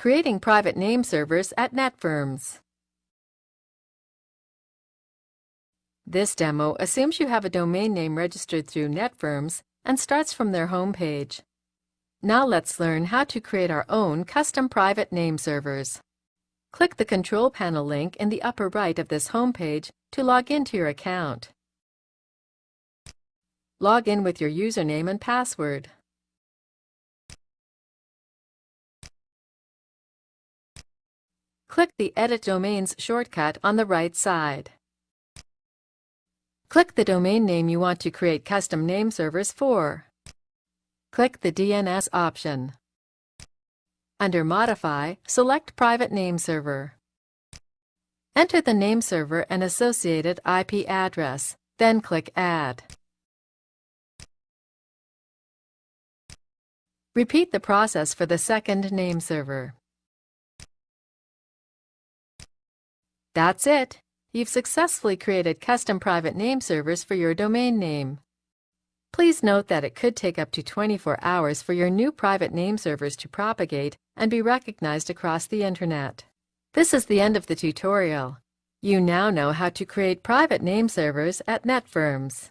Creating private name servers at Netfirms. This demo assumes you have a domain name registered through Netfirms and starts from their home page. Now let's learn how to create our own custom private name servers. Click the Control Panel link in the upper right of this home page to log into your account. Log in with your username and password. Click the Edit Domains shortcut on the right side. Click the domain name you want to create custom name servers for. Click the DNS option. Under Modify, select Private Name Server. Enter the name server and associated IP address, then click Add. Repeat the process for the second name server. That's it! You've successfully created custom private name servers for your domain name. Please note that it could take up to 24 hours for your new private name servers to propagate and be recognized across the Internet. This is the end of the tutorial. You now know how to create private name servers at Netfirms.